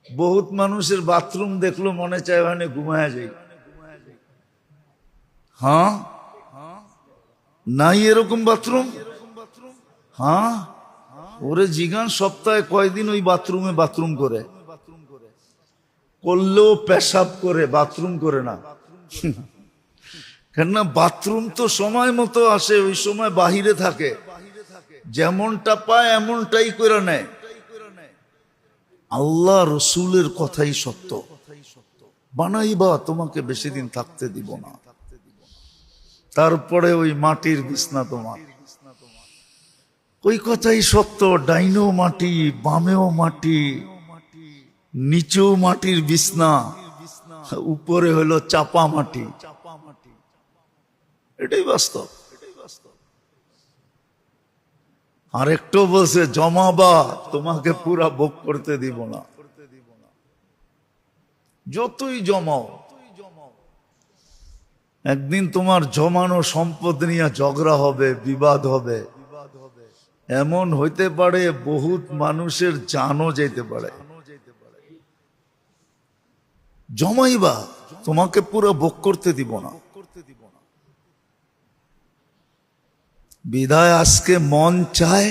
বহুত মানুষের বাথরুম দেখলো মনে চায় মানে ঘুমায়া যাই। হ্যাঁ, নাই এরকম বাথরুম? হ্যাঁ, ওরে জিগান সপ্তাহে কয়দিন ওই বাথরুম করে, করলেও পেশাব করে, বাথরুম করে না। কেননা বাথরুম তো সময় মতো আসে, ওই সময় বাহিরে থাকে, যেমনটা পায় এমনটাই করে নেয়। আল্লাহ রসুলের কথাই সত্য, বানাইবা তোমাকে বেশি দিন থাকতে দিব না। তারপরে ওই মাটির বিছনা তোমার, ওই কথাই সত্য। ডাইনেও মাটি, বামেও মাটি, নিচেও মাটির বিছনা, উপরে হলো চাপা মাটি। এটাই বাস্তব। আরেকটু বলছে জমাবা, তোমাকে পুরা ভোগ করতে দিব না। যতই জমাও, একদিন তোমার জমানো সম্পদ নিয়ে ঝগড়া হবে, বিবাদ হবে। এমন হইতে পারে বহুত মানুষের জানও যেতে পারে। জমাইবা, তোমাকে পুরো ভোগ করতে দিব না। বিধায় আজকে মন চায়,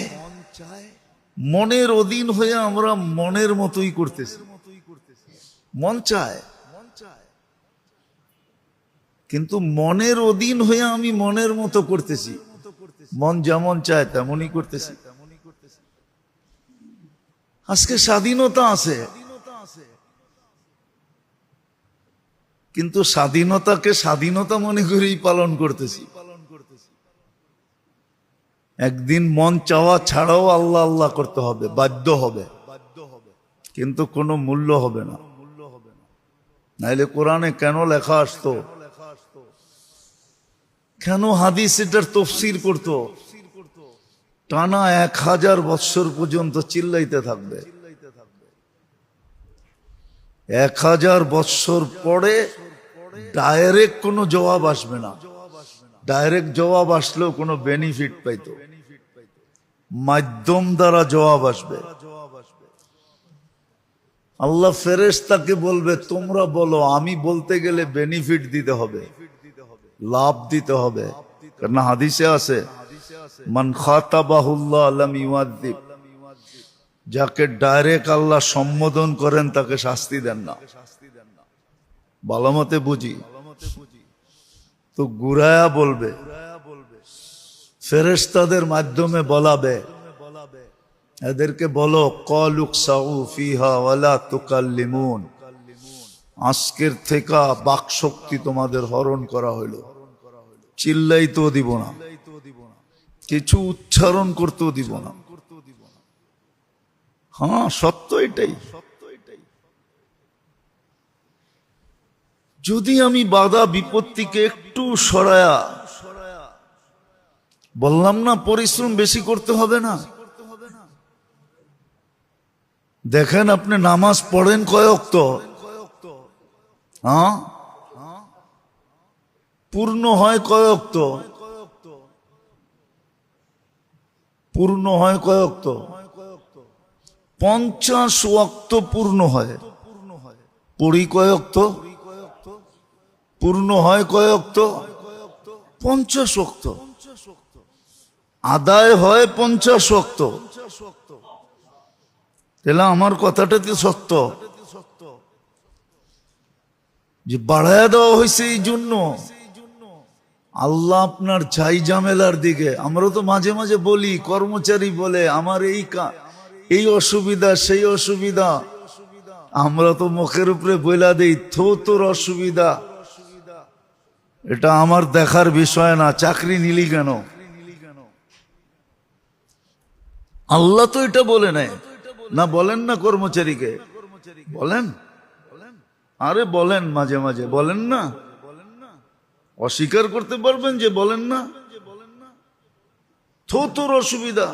মনের অধীন হয়ে আমরা মনের মতোই করতেছি। মন চায়, কিন্তু মনের অধীন হয়ে আমি মনের মতো করতেছি। মন যেমন চায় তেমনই করতেছি। আজকে স্বাধীনতা আছে, কিন্তু স্বাধীনতাকে স্বাধীনতা মনে করেই পালন করতেছি। একদিন মন চাওয়া ছাড়াও আল্লাহ আল্লাহ করতে হবে, বাধ্য হবে, কিন্তু কোনো মূল্য হবে না। নাইলে কোরআনে কেন লেখা আসতো, কেন হাদিস এটার তফসির করতো? টানা 1000 বৎসর পর্যন্ত চিল্লাইতে থাকবে। 1000 বৎসর পরে ডাইরেক্ট কোনো জবাব আসবে না। ডাইরেক্ট জবাব আসলেও কোনো বেনিফিট পাইতো, মাধ্যম দ্বারা জবাব আসবে। আল্লাহ ফেরেশতাকে বলবে তোমরা বলো, আমি বলতে গেলে বেনিফিট দিতে হবে, লাভ দিতে হবে। কারণ হাদিসে আছে মান খাতাবাহুল্লাহ লাম ইউআযিব, যাকে ডাইরেক্ট আল্লাহ সম্বোধন করেন তাকে শাস্তি দেন না। ভালো মতে বুঝি তো ঘুরায়া বলবে, ফেরেশতাদের মাধ্যমে বলাবে, এদেরকে বলো ক্বালুকসাউ ফিহা ওয়ালা তুকাল্লিমুন, আজকের থেকে বাক শক্তি তোমাদের হরণ করা হইল, চিল্লাইতেও দিব না, কিছু উচ্চারণ করতেও দিব না। হ্যাঁ, সত্য এটাই। যদি আমি বাধা বিপত্তিকে একটু সরায়া, বললাম না পরিশ্রম বেশি করতে হবে না। দেখেন আপনি নামাজ পড়েন কয় ওয়াক্ত? হ্যাঁ, পূর্ণ হয় কয় ওয়াক্ত? পূর্ণ হয় কয় ওয়াক্ত? 50 ওয়াক্ত পূর্ণ হয়। পড়ি কয় ওয়াক্ত? পূর্ণ হয় কয় ওয়াক্ত? 50 ওয়াক্ত। আদায় হয় 50 ওয়াক্ত। তাহলে আমার কথাটা তো সত্য যে বাড়ায় দেওয়া হয়েছে এই জন্য আল্লাহ আপনার ঝাই ঝামেলার দিকে। আমরা তো মাঝে মাঝে বলি, কর্মচারী বলে আমার এই অসুবিধা সেই অসুবিধা, আমরা তো মুখের উপরে বইলা দেই তোর অসুবিধা, এটা আমার দেখার বিষয় না, চাকরি নিলি কেন? আল্লাহ তো এটা বলে নাই না, বলেন না কর্মচারীকে? বলেন, আরে বলেন, মাঝে মাঝে বলেন না। অস্বীকার করতে পারবেন যে বলেন না? তোর অসুবিধা,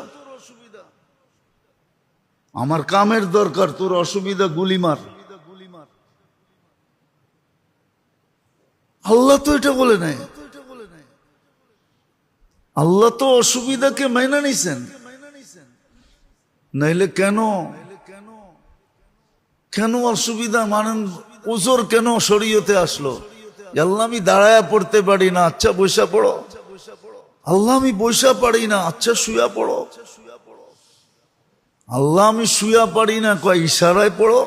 আমার কামের দরকার, তোর অসুবিধা গুলি মার। আল্লাহ তো এটা বলে নাই। আল্লাহ তো অসুবিধাকে মাইনা নিছেন, নাইলে কেন কেন অসুবিধা মানেন? ওজোর কেন শরীয়তে আসলো? আল্লাহ আমি দাঁড়ায়া পড়তে পারি না, আচ্ছা বৈশা পড়ো। আল্লাহ আমি বৈশা পারি না, আচ্ছা শুয়া পড়ো। আল্লাহ আমি শুয়া পারি না, কয় ইশারায় পড়ো।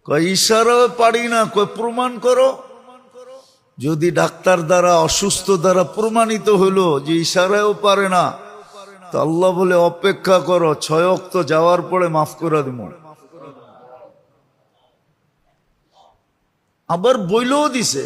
কয় ইশারায় পারি না, কয় প্রমাণ করো। যদি ডাক্তার দ্বারা, অসুস্থ দ্বারা প্রমাণিত হলো যে ইশারায়ও পারে না, তো আল্লাহ বলে অপেক্ষা করো, 6 ওয়াক্ত যাওয়ার পরে মাফ করে দিব। আবার বইলেও দিছে